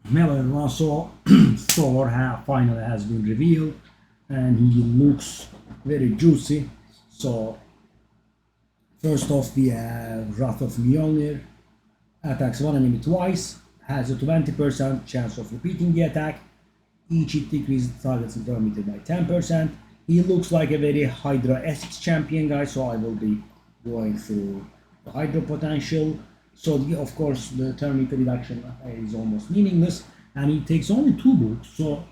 Hello everyone, so Thor finally has been revealed and he looks very juicy. So first off we have Wrath of Mjolnir, attacks one enemy twice, has a 20% chance of repeating the attack, each hit decreases the target's internal meter by 10%. He looks like a very Hydra Essex champion guy, so I will be going through the Hydra potential. So of course the turn meter reduction is almost meaningless, and he takes only 2 books. So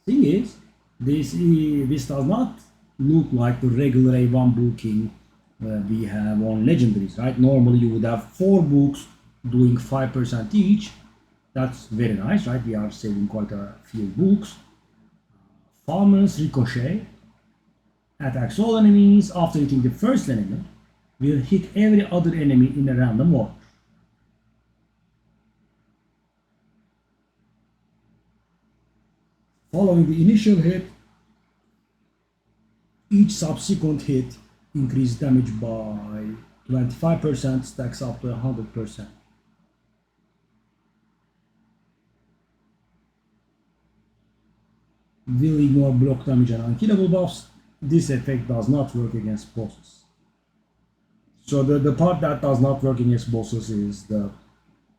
thing is, this does not look like the regular A1 booking we have on legendaries, right? Normally you would have 4 books doing 5% each. That's very nice, right? We are saving quite a few books. Faehammer's Ricochet attacks all enemies after hitting the first enemy, will hit every other enemy in a random order. Following the initial hit, each subsequent hit increases damage by 25%, stacks up to 100%. Will ignore block damage and unkillable buffs. This effect does not work against bosses. So the part that does not work against bosses is the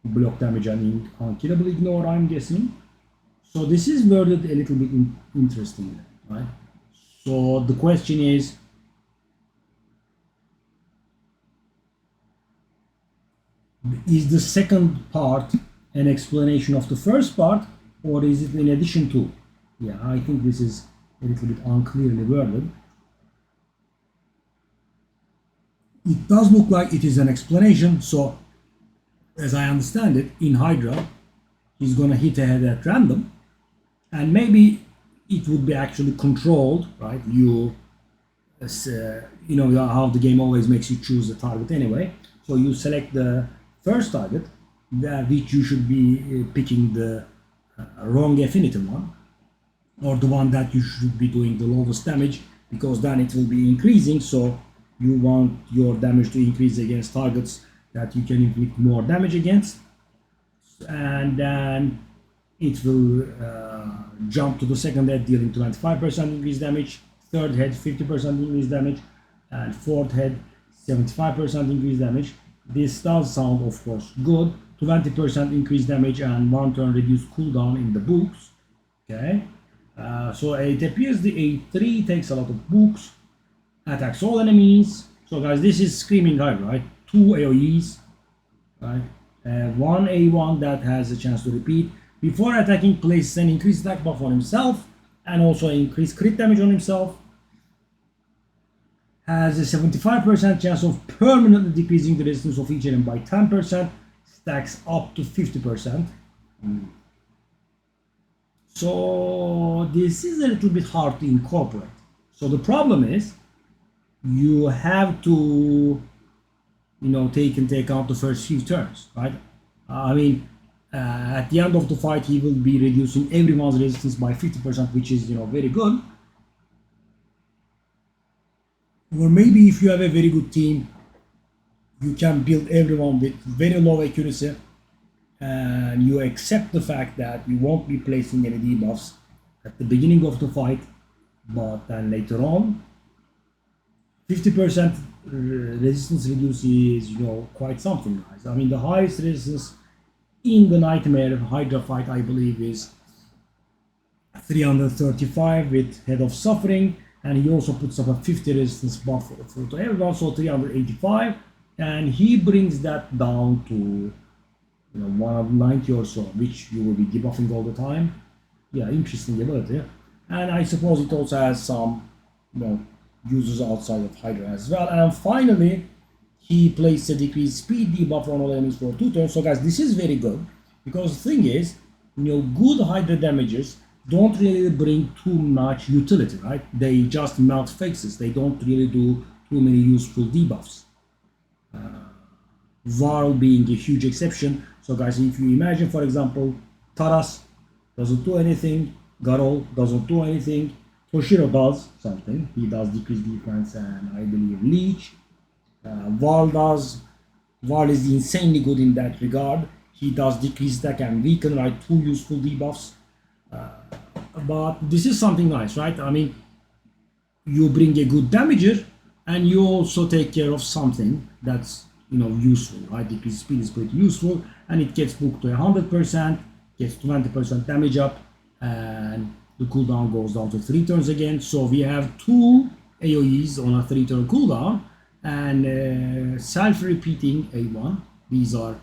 block damage and unkillable ignore, I'm guessing. So this is worded a little bit interestingly, right? So the question is the second part an explanation of the first part, or is it in addition to? Yeah, I think this is a little bit unclearly worded. It does look like it is an explanation, so as I understand it, in Hydra, he's gonna hit a head at random, and maybe it would be actually controlled, right? You know how the game always makes you choose a target anyway. So you select the first target, which you should be picking the wrong affinity one, or the one that you should be doing the lowest damage, because then it will be increasing. So you want your damage to increase against targets that you can inflict more damage against, and then it will jump to the second head, dealing 25% increased damage, third head 50% increased damage, and fourth head 75% increased damage. This does sound, of course, good. 20% increased damage and 1 turn reduced cooldown in the books. Okay, so it appears the A3 takes a lot of books, attacks all enemies. So guys, this is Screaming Hydra, right? 2 AoEs, right? 1 A1 that has a chance to repeat. Before attacking, places an increased attack buff on himself and also increased crit damage on himself. Has a 75% chance of permanently decreasing the resistance of each enemy by 10%, stacks up to 50%. So this is a little bit hard to incorporate. So the problem is you have to, take into account the first few turns, right? At the end of the fight, he will be reducing everyone's resistance by 50%, which is, very good. Or maybe if you have a very good team, you can build everyone with very low accuracy, and you accept the fact that you won't be placing any debuffs at the beginning of the fight, but then later on, 50% resistance reduce is, quite something, guys. I mean, the highest resistance in the Nightmare Hydra fight, I believe, is 335 with Head of Suffering, and he also puts up a 50 resistance buff for everyone, so 385, and he brings that down to 190 or so, which you will be debuffing all the time. Yeah, interesting ability. And I suppose it also has some users outside of Hydra as well. And finally, he placed a decreased speed debuff on all enemies for 2 turns. So guys, this is very good, because the thing is, good Hydra damagers don't really bring too much utility, right? They just melt faces. They don't really do too many useful debuffs. Varl being a huge exception. So guys, if you imagine, for example, Taras doesn't do anything, Garol doesn't do anything, Toshiro does something. He does decrease defense and I believe leech. Varl is insanely good in that regard. he does decrease attack and weaken, right? Two useful debuffs. But this is something nice, right? I mean, you bring a good damager and you also take care of something that's, you know, useful, right? Decrease speed is pretty useful, and it gets booked to 100%, gets 20% damage up, and the cooldown goes down to 3 turns again. So we have 2 AoEs on a 3-turn cooldown, and self-repeating A1. These are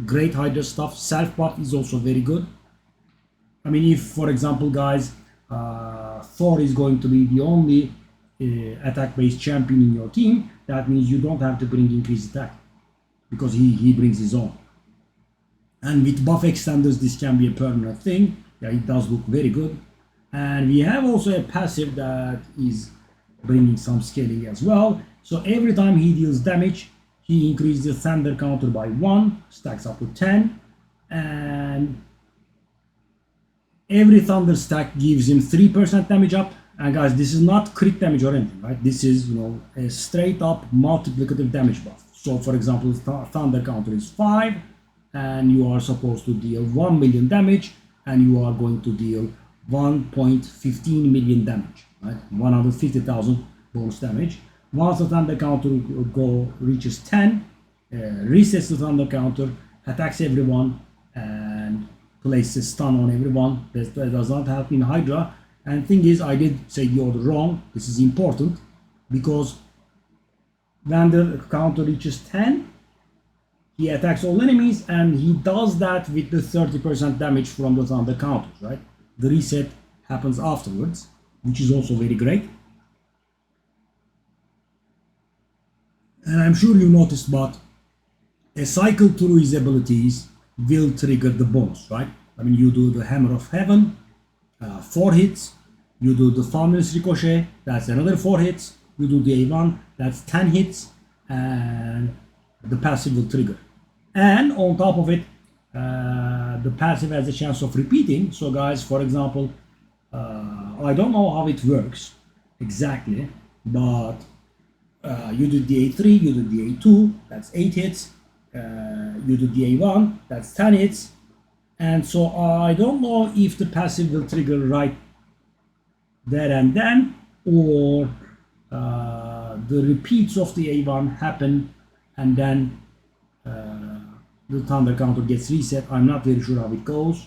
great Hydra stuff. Self-buff is also very good. I mean, if, for example, guys, Thor is going to be the only attack-based champion in your team, that means you don't have to bring increased attack, because he brings his own. And with buff extenders, this can be a permanent thing. Yeah, it does look very good. And we have also a passive that is bringing some scaling as well. So every time he deals damage, he increases the thunder counter by 1, stacks up to 10, and every thunder stack gives him 3% damage up. And guys, this is not crit damage or anything, right? This is, you know, a straight up multiplicative damage buff. So for example, thunder counter is 5, and you are supposed to deal 1 million damage, and you are going to deal 1.15 million damage, right? 150,000 bonus damage. Once the thunder counter reaches 10, resets the thunder counter, attacks everyone, and places stun on everyone. That does not help in Hydra. And thing is, I did say the order wrong. This is important, because when the counter reaches 10, he attacks all enemies, and he does that with the 30% damage from the thunder counters, right? The reset happens afterwards, which is also very great. And I'm sure you noticed, but a cycle through his abilities will trigger the bonus, right? I mean, you do the Hammer of Heaven, 4 hits. You do the Fountain's Ricochet, that's another 4 hits. You do the A1, that's 10 hits, and the passive will trigger. And on top of it, the passive has a chance of repeating. So guys, for example, I don't know how it works exactly, but you do the A3, you do the A2, that's 8 hits. You do the A1, that's 10 hits. And so I don't know if the passive will trigger right there and then, or the repeats of the A1 happen and then the thunder counter gets reset. I'm not very sure how it goes.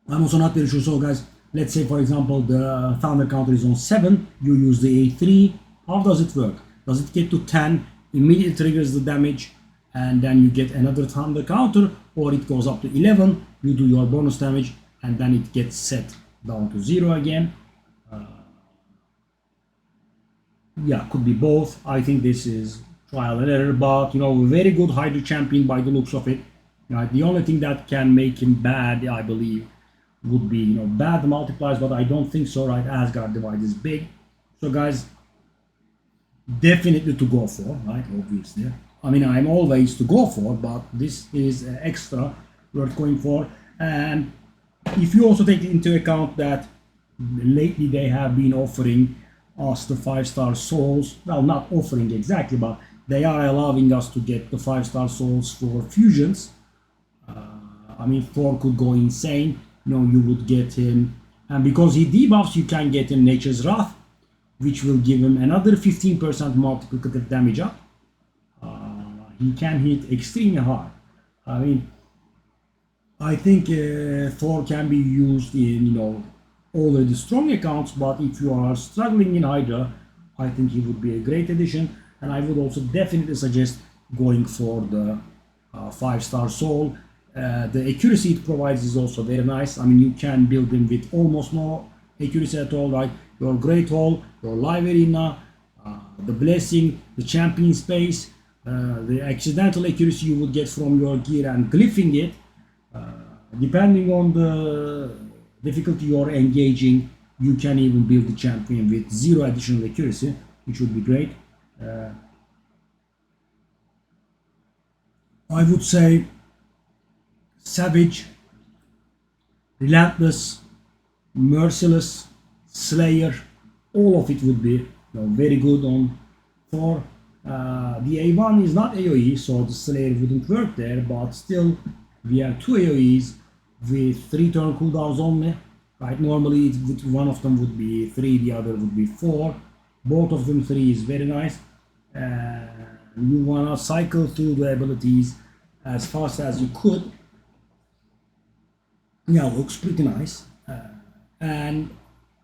I'm also not very sure. So guys, let's say for example the thunder counter is on 7, you use the A3. How does it work? Does it get to 10, immediately triggers the damage, and then you get another thunder counter, or it goes up to 11, you do your bonus damage, and then it gets set down to 0 again? Yeah, could be both. I think this is trial and error, but you know, very good Hydra champion by the looks of it. Right? The only thing that can make him bad, I believe, would be, you know, bad multipliers, but I don't think so, right? Asgard divide is big. So guys, definitely to go for, right? Obviously. I mean, I'm always to go for, but this is extra worth going for. And if you also take into account that lately they have been offering us the 5-star souls, well, not offering exactly, but they are allowing us to get the 5-star souls for fusions. I mean, Thor could go insane. You know, you would get him, and because he debuffs, you can get him Nature's Wrath, which will give him another 15% multiplicative damage up. He can hit extremely hard. I mean, I think Thor can be used in, you know, already strong accounts, but if you are struggling in Hydra, I think he would be a great addition. And I would also definitely suggest going for the 5-star soul. The accuracy it provides is also very nice. I mean, you can build him with almost no accuracy at all, right? Your Great Hall, your Live Arena, the Blessing, the Champion Space, the accidental accuracy you would get from your gear and glyphing it. Depending on the difficulty you're engaging, you can even build the champion with 0 additional accuracy, which would be great. I would say Savage, Relentless, Merciless, Slayer, all of it would be, you know, very good on Thor. The A1 is not AoE, so the Slayer wouldn't work there, but still we have two AoEs with 3 turn cooldowns only. Right? Normally one of them would be 3, the other would be 4. Both of them 3 is very nice. You wanna cycle through the abilities as fast as you could. Yeah, looks pretty nice. And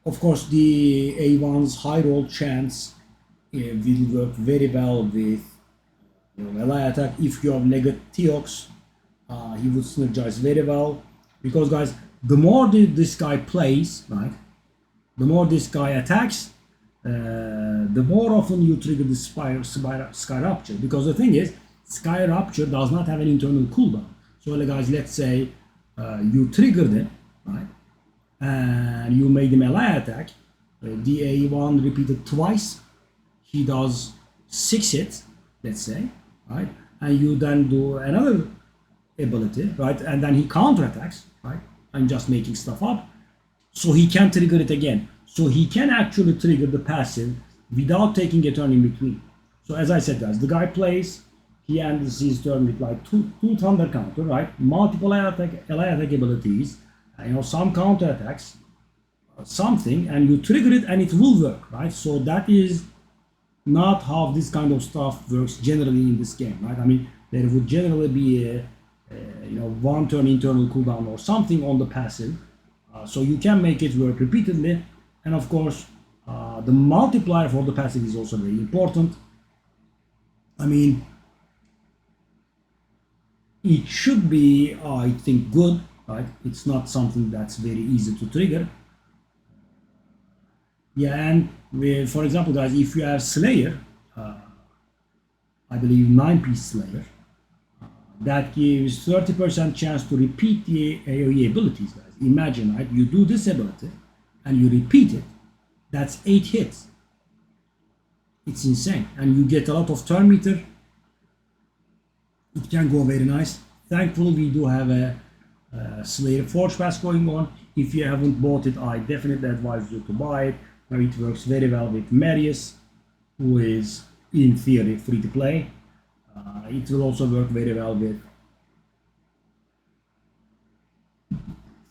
of course the A1's high roll chance will work very well with melee attack. If you have negative Theox, he would synergize very well, because guys, the more this guy plays, right, the more this guy attacks, the more often you trigger the Sky Rupture, because the thing is, Sky Rupture does not have an internal cooldown. So guys, let's say you triggered it, right, and you made the melee attack, the A1 repeated twice, he does 6 hits, let's say, right, and you then do another ability, right, and then he counterattacks, right, I'm just making stuff up, so he can trigger it again. So he can actually trigger the passive without taking a turn in between. So as I said, guys, the guy plays, he ends his turn with like two thunder counter, right, multiple attack abilities, some counter attacks, something, and you trigger it and it will work, right? So that is not how this kind of stuff works generally in this game, right? I mean, there would generally be a one turn internal cooldown or something on the passive, so you can make it work repeatedly. And of course, the multiplier for the passive is also very important. I mean, it should be, I think, good, right? It's not something that's very easy to trigger. Yeah, and for example, guys, if you have Slayer, I believe 9-piece Slayer, that gives 30% chance to repeat the AoE abilities, guys. Imagine, right? You do this ability and you repeat it. That's 8 hits. It's insane. And you get a lot of turn meter. It can go very nice. Thankfully, we do have a Slayer Forge Pass going on. If you haven't bought it, I definitely advise you to buy it. It works very well with Marius, who is, in theory, free to play. It will also work very well with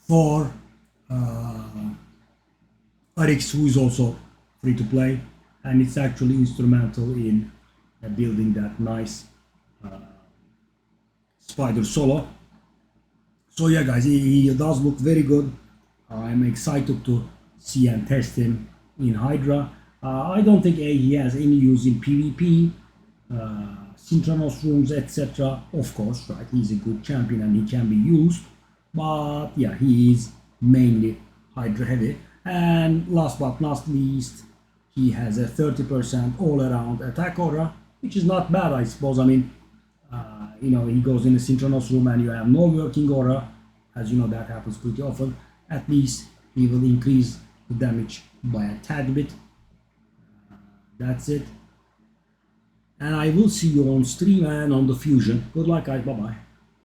Thor Arix, who is also free to play, and it's actually instrumental in building that nice spider solo. So yeah, guys, he does look very good. I'm excited to see and test him in Hydra. I don't think he has any use in PvP, Synchronous rooms, etc. Of course, right? He's a good champion and he can be used, but yeah, he is mainly Hydra heavy. And last but not least, he has a 30% all-around attack aura, which is not bad, I suppose. I mean, he goes in a Synchronous room and you have no working aura. As you know, that happens pretty often. At least he will increase the damage by a tad bit. That's it. And I will see you on stream and on the fusion. Good luck, guys. Bye-bye.